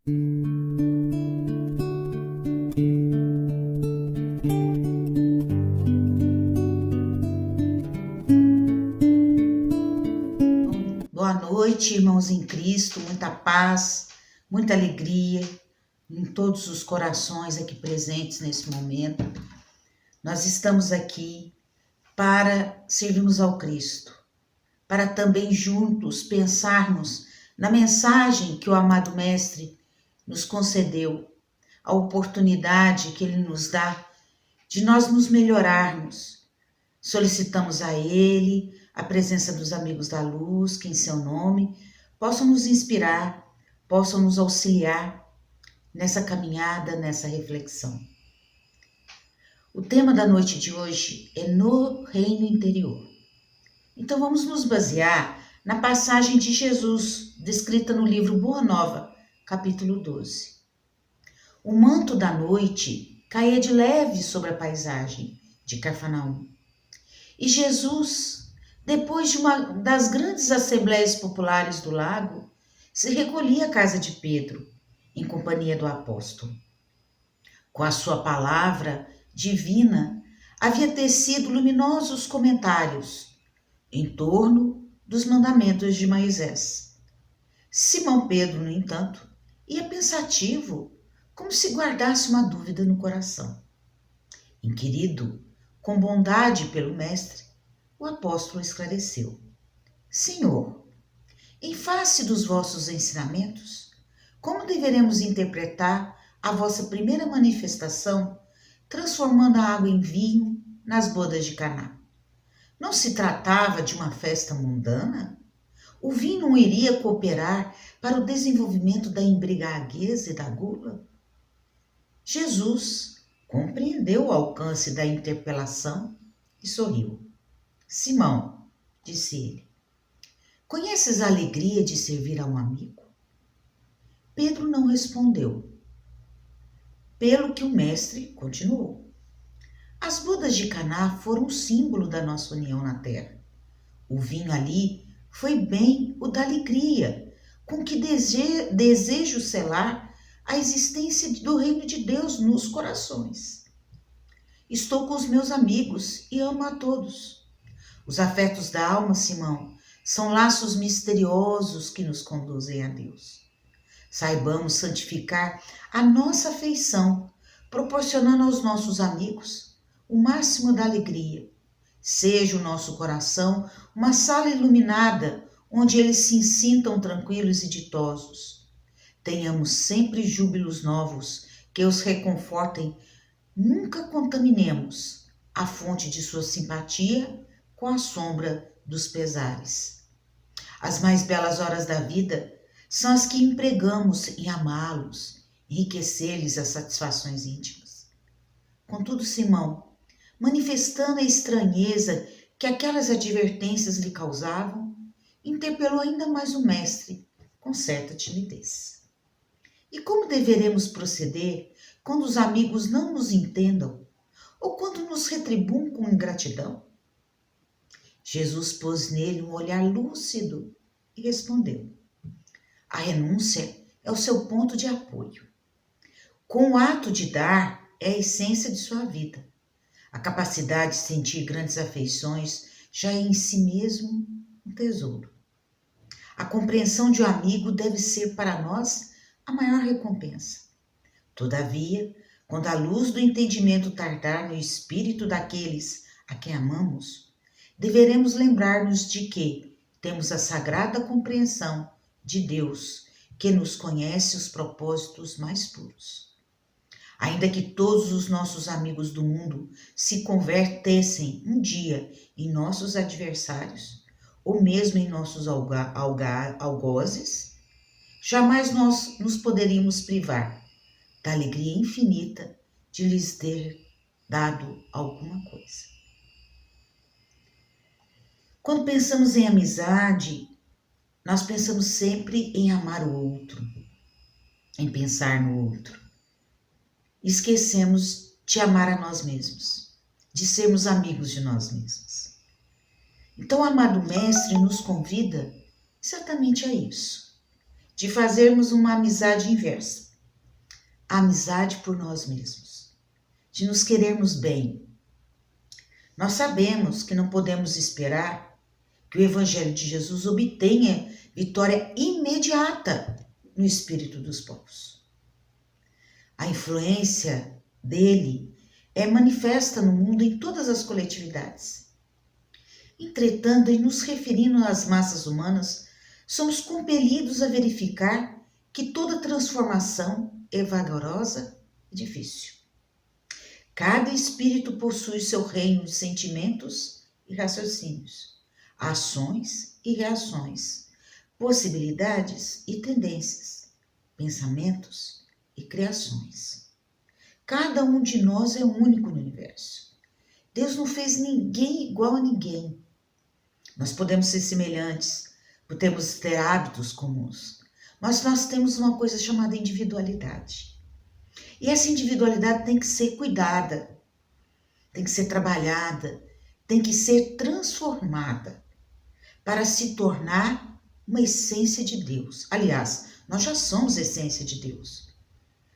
Boa noite, irmãos em Cristo, muita paz, muita alegria em todos os corações aqui presentes nesse momento. Nós estamos aqui para servirmos ao Cristo, para também juntos pensarmos na mensagem que o amado Mestre nos concedeu, a oportunidade que Ele nos dá de nós nos melhorarmos. Solicitamos a Ele a presença dos amigos da luz, que em seu nome possam nos inspirar, possam nos auxiliar nessa caminhada, nessa reflexão. O tema da noite de hoje é no reino interior. Então vamos nos basear na passagem de Jesus, descrita no livro Boa Nova, capítulo 12. O manto da noite caía de leve sobre a paisagem de Cafarnaum. E Jesus, depois de uma das grandes assembleias populares do lago, se recolhia à casa de Pedro, em companhia do apóstolo. Com a sua palavra divina, havia tecido luminosos comentários em torno dos mandamentos de Moisés. Simão Pedro, no entanto, ia pensativo, como se guardasse uma dúvida no coração. Inquirido com bondade pelo mestre, o apóstolo esclareceu: Senhor, em face dos vossos ensinamentos, como deveremos interpretar a vossa primeira manifestação, transformando a água em vinho nas bodas de Caná? Não se tratava de uma festa mundana? O vinho não iria cooperar para o desenvolvimento da embriaguez e da gula? Jesus compreendeu o alcance da interpelação e sorriu. Simão, disse ele, conheces a alegria de servir a um amigo? Pedro não respondeu. Pelo que o mestre continuou. As bodas de Caná foram o símbolo da nossa união na terra. O vinho ali foi bem o da alegria, com que desejo selar a existência do reino de Deus nos corações. Estou com os meus amigos e amo a todos. Os afetos da alma, Simão, são laços misteriosos que nos conduzem a Deus. Saibamos santificar a nossa afeição, proporcionando aos nossos amigos o máximo da alegria. Seja o nosso coração uma sala iluminada, onde eles se sintam tranquilos e ditosos. Tenhamos sempre júbilos novos, que os reconfortem. Nunca contaminemos a fonte de sua simpatia com a sombra dos pesares. As mais belas horas da vida são as que empregamos em amá-los, enriquecer-lhes as satisfações íntimas. Contudo, Simão, manifestando a estranheza que aquelas advertências lhe causavam, interpelou ainda mais o mestre, com certa timidez. E como deveremos proceder quando os amigos não nos entendam ou quando nos retribuam com ingratidão? Jesus pôs nele um olhar lúcido e respondeu: a renúncia é o seu ponto de apoio. Com o ato de dar é a essência de sua vida. A capacidade de sentir grandes afeições já é em si mesmo um tesouro. A compreensão de um amigo deve ser para nós a maior recompensa. Todavia, quando a luz do entendimento tardar no espírito daqueles a quem amamos, deveremos lembrar-nos de que temos a sagrada compreensão de Deus, que nos conhece os propósitos mais puros. Ainda que todos os nossos amigos do mundo se convertessem um dia em nossos adversários, ou mesmo em nossos algozes, jamais nós nos poderíamos privar da alegria infinita de lhes ter dado alguma coisa. Quando pensamos em amizade, nós pensamos sempre em amar o outro, em pensar no outro. Esquecemos de amar a nós mesmos, de sermos amigos de nós mesmos. Então, o amado Mestre nos convida exatamente a isso. de fazermos uma amizade inversa. A amizade por nós mesmos, de nos querermos bem. Nós sabemos que não podemos esperar que o Evangelho de Jesus obtenha vitória imediata no espírito dos povos. A influência dele é manifesta no mundo em todas as coletividades. Entretanto, em nos referindo às massas humanas, somos compelidos a verificar que toda transformação é vagarosa e difícil. Cada espírito possui seu reino de sentimentos e raciocínios, ações e reações, possibilidades e tendências, pensamentos e criações. Cada um de nós é único no universo. Deus não fez ninguém igual a ninguém. Nós podemos ser semelhantes, podemos ter hábitos comuns, mas nós temos uma coisa chamada individualidade. E essa individualidade tem que ser cuidada, tem que ser trabalhada, tem que ser transformada para se tornar uma essência de Deus. Aliás, nós já somos essência de Deus,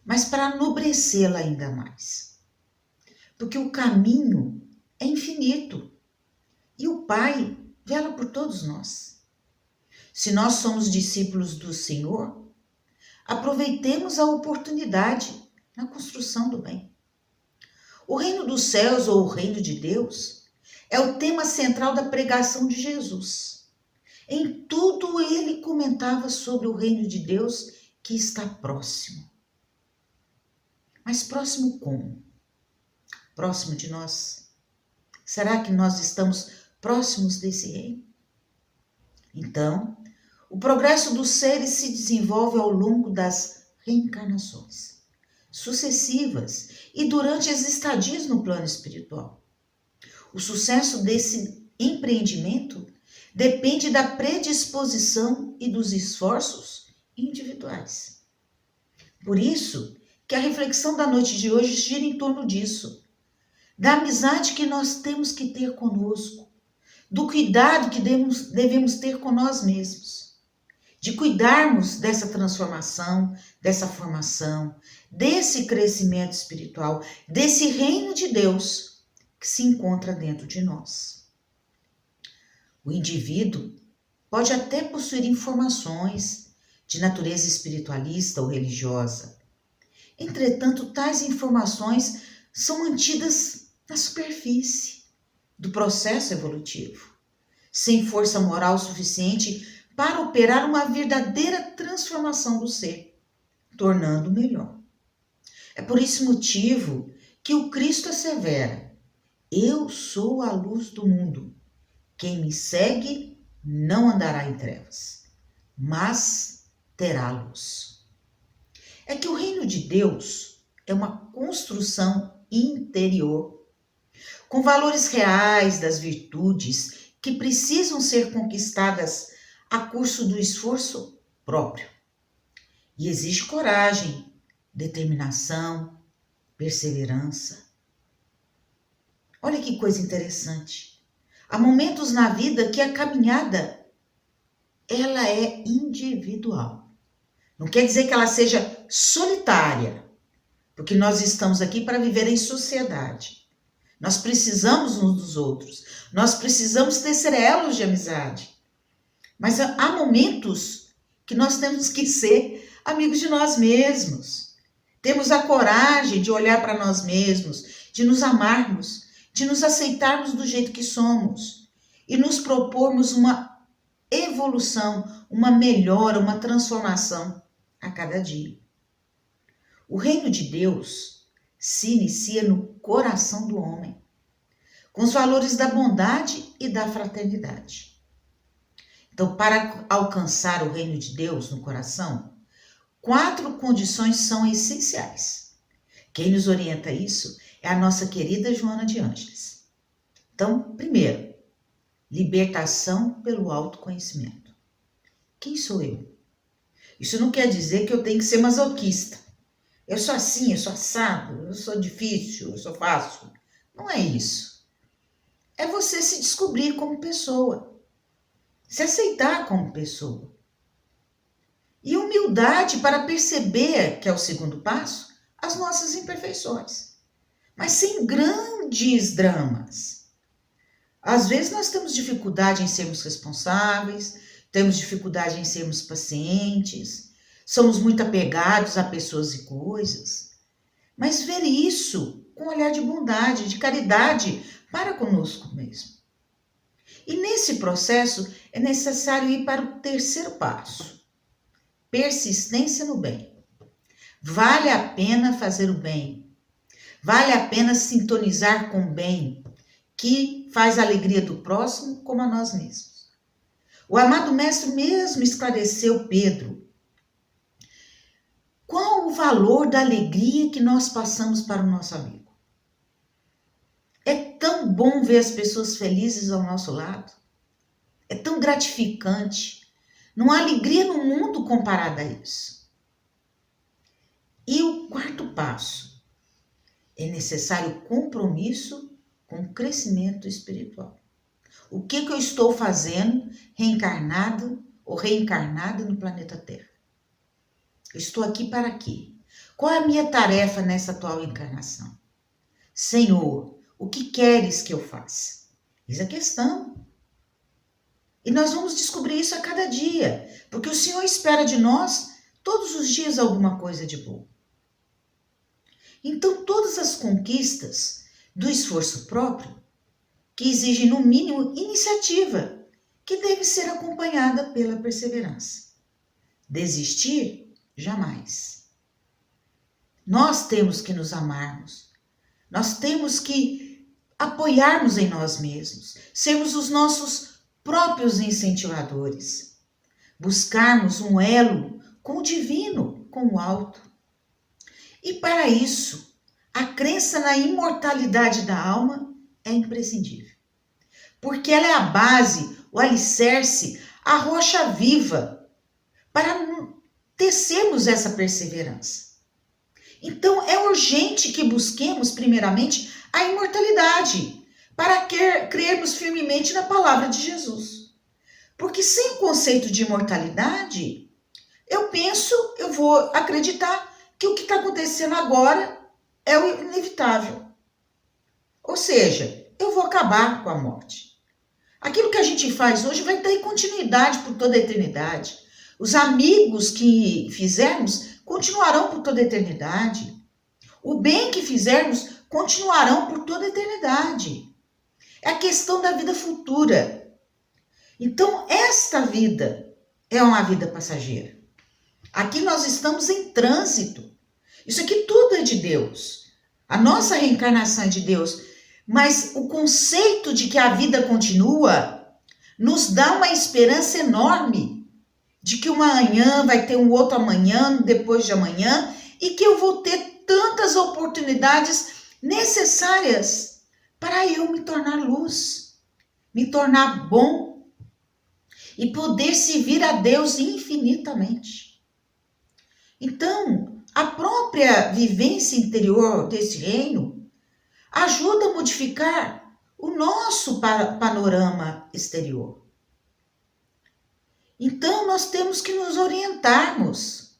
mas para enobrecê-la ainda mais. Porque o caminho é infinito e o Pai vela por todos nós. Se nós somos discípulos do Senhor, aproveitemos a oportunidade na construção do bem. O reino dos céus ou o reino de Deus é o tema central da pregação de Jesus. Em tudo ele comentava sobre o reino de Deus que está próximo. Mas próximo como? Próximo de nós? Será que nós estamos próximos desse reino? Então, o progresso dos seres se desenvolve ao longo das reencarnações sucessivas e durante as estadias no plano espiritual. O sucesso desse empreendimento depende da predisposição e dos esforços individuais. Por isso que a reflexão da noite de hoje gira em torno disso, da amizade que nós temos que ter conosco, do cuidado que devemos ter com nós mesmos, de cuidarmos dessa transformação, dessa formação, desse crescimento espiritual, desse reino de Deus que se encontra dentro de nós. O indivíduo pode até possuir informações de natureza espiritualista ou religiosa. Entretanto, tais informações são mantidas na superfície do processo evolutivo, sem força moral suficiente para operar uma verdadeira transformação do ser, tornando-o melhor. É por esse motivo que o Cristo assevera: eu sou a luz do mundo. Quem me segue não andará em trevas, mas terá luz. É que o reino de Deus é uma construção interior, com valores reais das virtudes que precisam ser conquistadas a curso do esforço próprio. E exige coragem, determinação, perseverança. Olha que coisa interessante. Há momentos na vida que a caminhada ela é individual. Não quer dizer que ela seja solitária, porque nós estamos aqui para viver em sociedade. Nós precisamos uns dos outros. Nós precisamos tecer elos de amizade. Mas há momentos que nós temos que ser amigos de nós mesmos. Temos a coragem de olhar para nós mesmos, de nos amarmos, de nos aceitarmos do jeito que somos e nos propormos uma evolução, uma melhora, uma transformação a cada dia. O reino de Deus se inicia no coração do homem, com os valores da bondade e da fraternidade. Então, para alcançar o reino de Deus no coração, 4 condições são essenciais. Quem nos orienta a isso é a nossa querida Joana de Ângeles. Então, primeiro, libertação pelo autoconhecimento. Quem sou eu? Isso não quer dizer que eu tenho que ser masoquista. Eu sou assim, eu sou assado, eu sou difícil, eu sou fácil. Não é isso. É você se descobrir como pessoa. Se aceitar como pessoa. E humildade para perceber, que é o segundo passo, as nossas imperfeições. Mas sem grandes dramas. Às vezes nós temos dificuldade em sermos responsáveis, temos dificuldade em sermos pacientes, somos muito apegados a pessoas e coisas. Mas ver isso com um olhar de bondade, de caridade para conosco mesmo. E nesse processo é necessário ir para o terceiro passo. Persistência no bem. Vale a pena fazer o bem. Vale a pena sintonizar com o bem, que faz a alegria do próximo como a nós mesmos. O amado mestre mesmo esclareceu Pedro. Qual o valor da alegria que nós passamos para o nosso amigo? É tão bom ver as pessoas felizes ao nosso lado. É tão gratificante. Não há alegria no mundo comparada a isso. E o quarto passo. É necessário compromisso com o crescimento espiritual. O que eu estou fazendo reencarnado ou reencarnada no planeta Terra? Eu estou aqui para quê? Qual é a minha tarefa nessa atual encarnação? Senhor, o que queres que eu faça? Eis a questão. E nós vamos descobrir isso a cada dia, porque o Senhor espera de nós todos os dias alguma coisa de bom. Então, todas as conquistas do esforço próprio, que exigem no mínimo iniciativa, que deve ser acompanhada pela perseverança. Desistir, jamais. Nós temos que nos amarmos. Nós temos que apoiarmos em nós mesmos, sermos os nossos próprios incentivadores, buscarmos um elo com o divino, com o alto. E para isso, a crença na imortalidade da alma é imprescindível, porque ela é a base, o alicerce, a rocha viva para tecermos essa perseverança. Então, é urgente que busquemos, primeiramente, a imortalidade, para crermos firmemente na palavra de Jesus. Porque sem o conceito de imortalidade, eu vou acreditar que o que está acontecendo agora é o inevitável. Ou seja, eu vou acabar com a morte. Aquilo que a gente faz hoje vai ter continuidade por toda a eternidade. Os amigos que fizermos continuarão por toda a eternidade. O bem que fizermos continuarão por toda a eternidade. É a questão da vida futura. Então, esta vida é uma vida passageira. Aqui nós estamos em trânsito. Isso aqui tudo é de Deus. A nossa reencarnação é de Deus. Mas o conceito de que a vida continua nos dá uma esperança enorme de que uma amanhã vai ter um outro amanhã, depois de amanhã, e que eu vou ter tantas oportunidades necessárias para eu me tornar luz, me tornar bom e poder servir a Deus infinitamente. Então, a própria vivência interior desse reino ajuda a modificar o nosso panorama exterior. Então, nós temos que nos orientarmos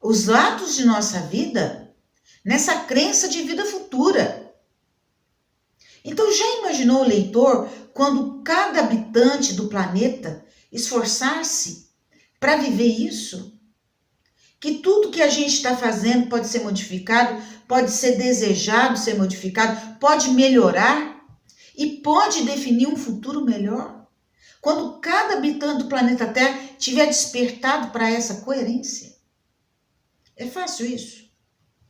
os atos de nossa vida nessa crença de vida futura. Então, já imaginou o leitor quando cada habitante do planeta esforçar-se para viver isso? Que tudo que a gente está fazendo pode ser modificado, pode ser desejado ser modificado, pode melhorar e pode definir um futuro melhor. Quando cada habitante do planeta Terra tiver despertado para essa coerência. É fácil isso?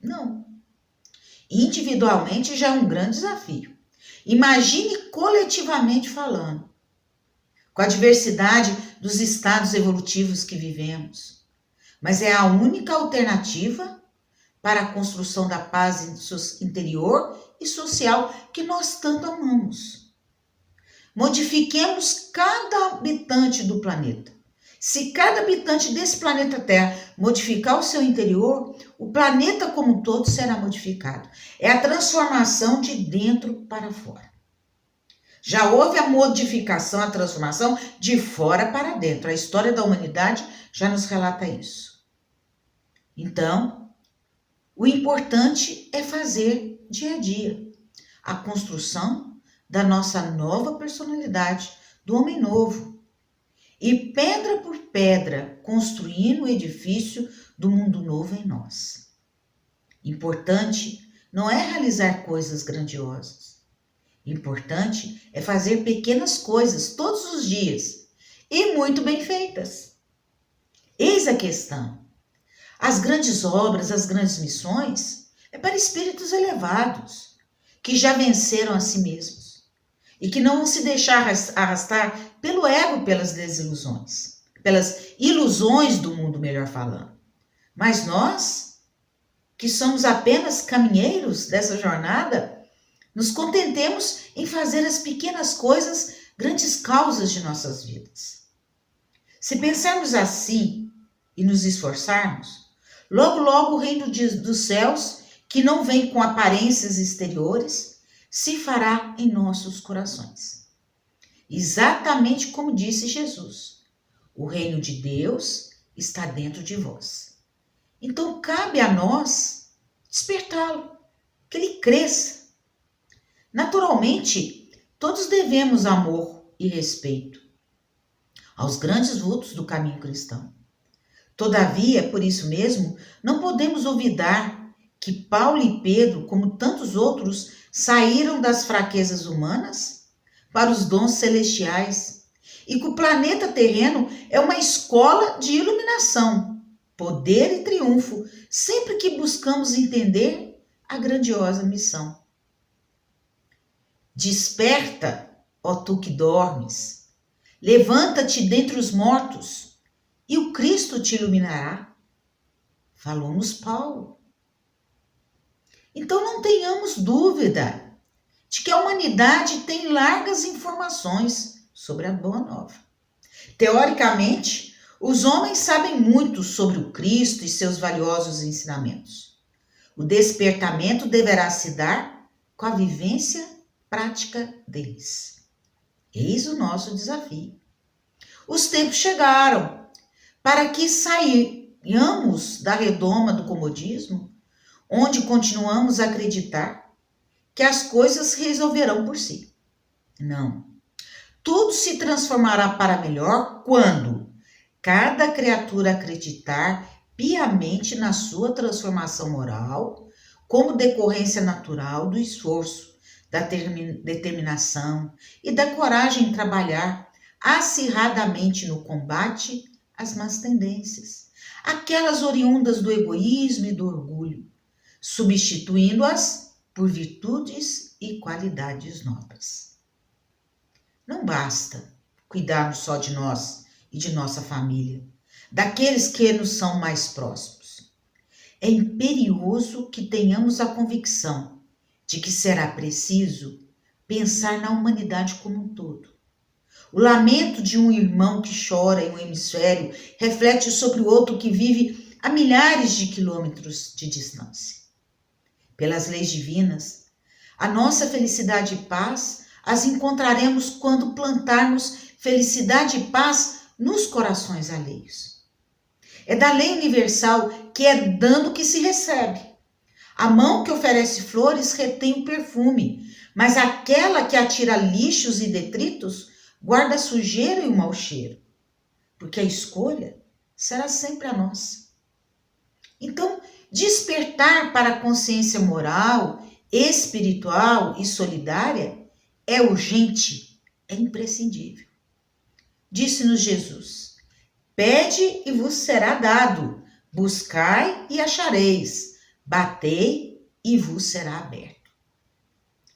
Não. Individualmente já é um grande desafio. Imagine coletivamente falando, com a diversidade dos estados evolutivos que vivemos. Mas é a única alternativa para a construção da paz interior e social que nós tanto amamos. Modifiquemos cada habitante do planeta. Se cada habitante desse planeta Terra modificar o seu interior, o planeta como um todo será modificado. É a transformação de dentro para fora. Já houve a modificação, a transformação de fora para dentro. A história da humanidade já nos relata isso. Então, o importante é fazer dia a dia a construção da nossa nova personalidade, do homem novo. E pedra por pedra, construindo o edifício do mundo novo em nós. Importante não é realizar coisas grandiosas. Importante é fazer pequenas coisas todos os dias e muito bem feitas. Eis a questão. As grandes obras, as grandes missões é para espíritos elevados, que já venceram a si mesmos e que não vão se deixar arrastar pelo ego, pelas desilusões, pelas ilusões do mundo, melhor falando. Mas nós, que somos apenas caminheiros dessa jornada, nos contentemos em fazer as pequenas coisas grandes causas de nossas vidas. Se pensarmos assim e nos esforçarmos, logo, logo o reino dos céus, que não vem com aparências exteriores, se fará em nossos corações. Exatamente como disse Jesus, o reino de Deus está dentro de vós. Então cabe a nós despertá-lo, que ele cresça. Naturalmente, todos devemos amor e respeito aos grandes vultos do caminho cristão. Todavia, por isso mesmo, não podemos olvidar que Paulo e Pedro, como tantos outros, saíram das fraquezas humanas para os dons celestiais e que o planeta terreno é uma escola de iluminação, poder e triunfo, sempre que buscamos entender a grandiosa missão. Desperta, ó tu que dormes, levanta-te dentre os mortos e o Cristo te iluminará. Falou-nos Paulo. Então não tenhamos dúvida de que a humanidade tem largas informações sobre a Boa Nova. Teoricamente, os homens sabem muito sobre o Cristo e seus valiosos ensinamentos. O despertamento deverá se dar com a vivência prática deles. Eis o nosso desafio. Os tempos chegaram para que saiamos da redoma do comodismo, onde continuamos a acreditar que as coisas resolverão por si. Não. Tudo se transformará para melhor quando cada criatura acreditar piamente na sua transformação moral como decorrência natural do esforço, da determinação e da coragem em trabalhar acirradamente no combate às más tendências, aquelas oriundas do egoísmo e do orgulho, substituindo-as por virtudes e qualidades nobres. Não basta cuidarmos só de nós e de nossa família, daqueles que nos são mais próximos. É imperioso que tenhamos a convicção de que será preciso pensar na humanidade como um todo. O lamento de um irmão que chora em um hemisfério reflete sobre o outro que vive a milhares de quilômetros de distância. Pelas leis divinas, a nossa felicidade e paz as encontraremos quando plantarmos felicidade e paz nos corações alheios. É da lei universal que é dando que se recebe. A mão que oferece flores retém o perfume, mas aquela que atira lixos e detritos guarda a sujeira e o mau cheiro, porque a escolha será sempre a nossa. Então, despertar para a consciência moral, espiritual e solidária é urgente, é imprescindível. Disse-nos Jesus: pede e vos será dado, buscai e achareis, batei e vos será aberto.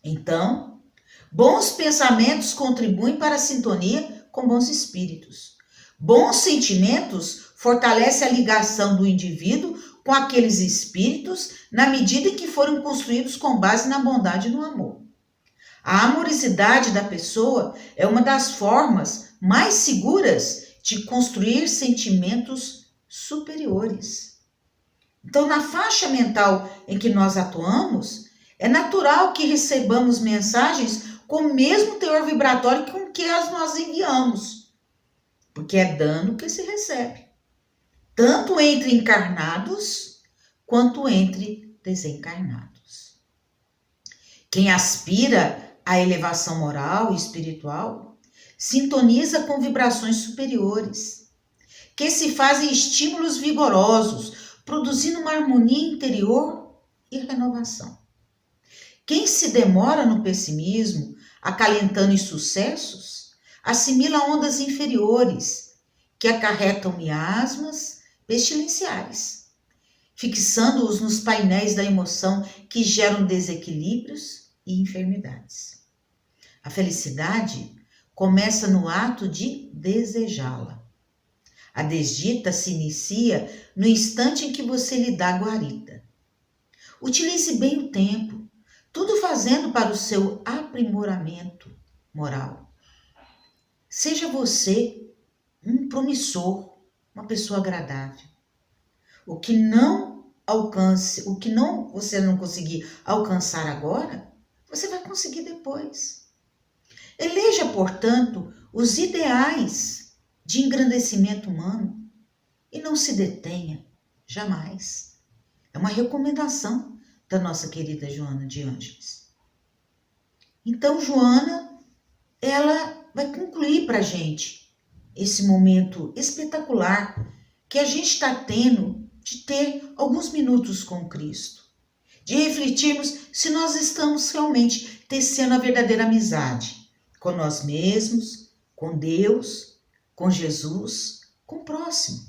Então, bons pensamentos contribuem para a sintonia com bons espíritos. Bons sentimentos fortalecem a ligação do indivíduo com aqueles espíritos na medida em que foram construídos com base na bondade e no amor. A amorosidade da pessoa é uma das formas mais seguras de construir sentimentos superiores. Então, na faixa mental em que nós atuamos, é natural que recebamos mensagens com o mesmo teor vibratório com que nós enviamos, porque é dano que se recebe, tanto entre encarnados quanto entre desencarnados. Quem aspira à elevação moral e espiritual sintoniza com vibrações superiores, que se fazem estímulos vigorosos, produzindo uma harmonia interior e renovação. Quem se demora no pessimismo, acalentando insucessos, assimila ondas inferiores, que acarretam miasmas pestilenciais, fixando-os nos painéis da emoção que geram desequilíbrios e enfermidades. A felicidade começa no ato de desejá-la. A desdita se inicia no instante em que você lhe dá guarida. Utilize bem o tempo, tudo fazendo para o seu aprimoramento moral. Seja você um promissor, uma pessoa agradável. O que você não conseguir alcançar agora, você vai conseguir depois. Eleja, portanto, os ideais de engrandecimento humano e não se detenha jamais. É uma recomendação da nossa querida Joana de Ângeles. Então, Joana, ela vai concluir para a gente esse momento espetacular que a gente está tendo de ter alguns minutos com Cristo, de refletirmos se nós estamos realmente tecendo a verdadeira amizade com nós mesmos, com Deus, com Jesus, com o próximo.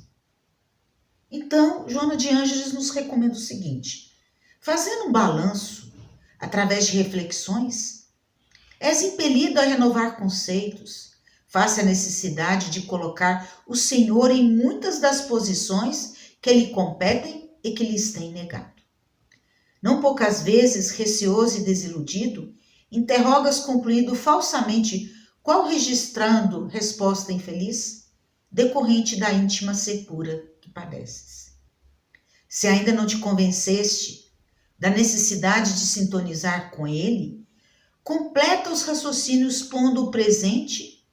Então, Joana de Ângeles nos recomenda o seguinte: fazendo um balanço através de reflexões, és impelido a renovar conceitos, face à necessidade de colocar o Senhor em muitas das posições que lhe competem e que lhes têm negado. Não poucas vezes, receoso e desiludido, interrogas concluído falsamente qual registrando resposta infeliz, decorrente da íntima secura que padeces. Se ainda não te convenceste da necessidade de sintonizar com ele, completa os raciocínios pondo o presente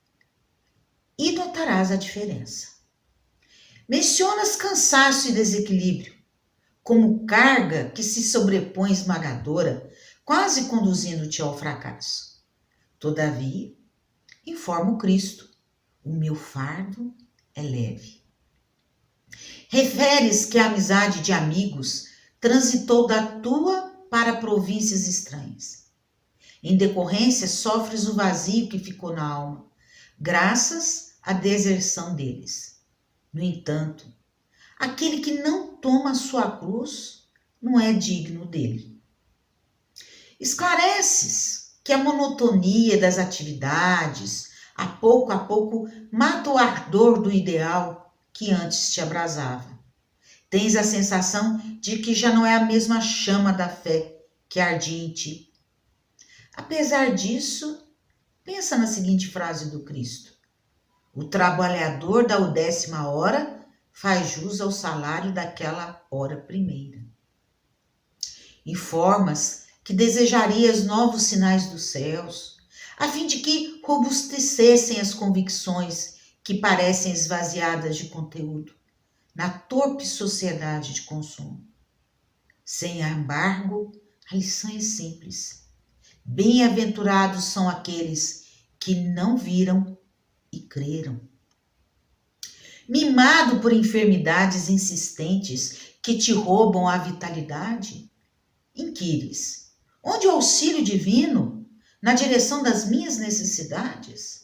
e notarás a diferença. Mencionas cansaço e desequilíbrio como carga que se sobrepõe esmagadora, quase conduzindo-te ao fracasso. Todavia, informa o Cristo, o meu fardo é leve. Referes que a amizade de amigos transitou da tua para províncias estranhas. Em decorrência, sofres o vazio que ficou na alma, graças à deserção deles. No entanto, aquele que não toma a sua cruz não é digno dele. Esclareces que a monotonia das atividades, a pouco, mata o ardor do ideal que antes te abrasava. Tens a sensação de que já não é a mesma chama da fé que ardia em ti. Apesar disso, pensa na seguinte frase do Cristo: o trabalhador da 10ª hora faz jus ao salário daquela hora primeira. Informas que desejarias novos sinais dos céus, a fim de que robustecessem as convicções que parecem esvaziadas de conteúdo na torpe sociedade de consumo. Sem embargo, a lição é simples. Bem-aventurados são aqueles que não viram e creram. Mimado por enfermidades insistentes que te roubam a vitalidade, inquires: onde o auxílio divino na direção das minhas necessidades?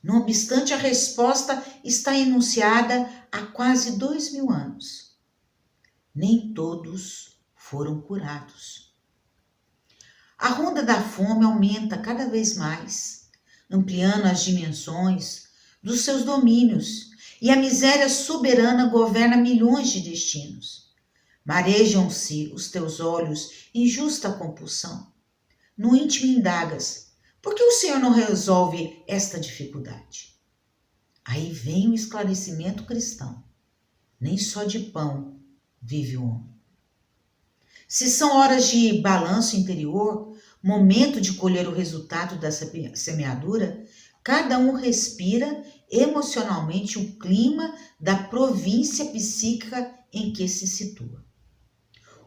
Não obstante, a resposta está enunciada há quase 2000 anos. Nem todos foram curados. A ronda da fome aumenta cada vez mais, ampliando as dimensões dos seus domínios, e a miséria soberana governa milhões de destinos. Marejam-se os teus olhos em justa compulsão. No íntimo indagas: por que o Senhor não resolve esta dificuldade? Aí vem o esclarecimento cristão. Nem só de pão vive o homem. Se são horas de balanço interior, momento de colher o resultado da semeadura, cada um respira emocionalmente o clima da província psíquica em que se situa.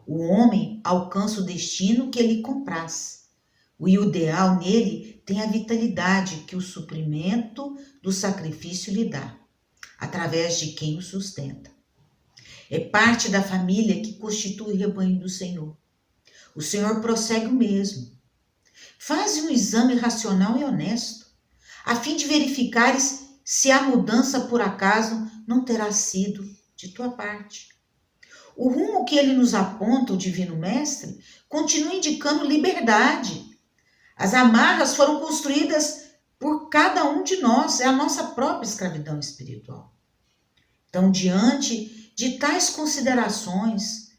O homem alcança o destino que lhe compraz. O ideal nele tem a vitalidade que o suprimento do sacrifício lhe dá, através de quem o sustenta. É parte da família que constitui o rebanho do Senhor. O Senhor prossegue o mesmo. Faze um exame racional e honesto, a fim de verificares se a mudança por acaso não terá sido de tua parte. O rumo que ele nos aponta, o Divino Mestre, continua indicando liberdade. As amarras foram construídas por cada um de nós, é a nossa própria escravidão espiritual. Então, diante de tais considerações,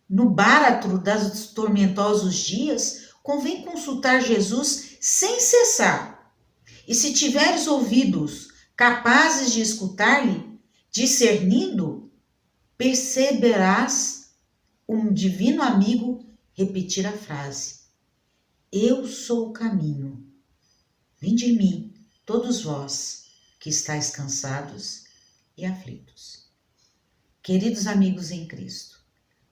no báratro dos tormentosos dias, convém consultar Jesus sem cessar. E se tiveres ouvidos capazes de escutar-lhe, discernindo, perceberás um divino amigo repetir a frase: eu sou o caminho. Vinde em mim, todos vós que estáis cansados e aflitos. Queridos amigos em Cristo,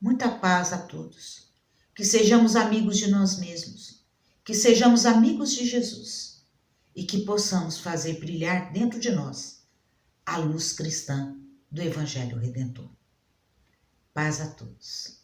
muita paz a todos. Que sejamos amigos de nós mesmos, que sejamos amigos de Jesus e que possamos fazer brilhar dentro de nós a luz cristã do Evangelho Redentor. Paz a todos.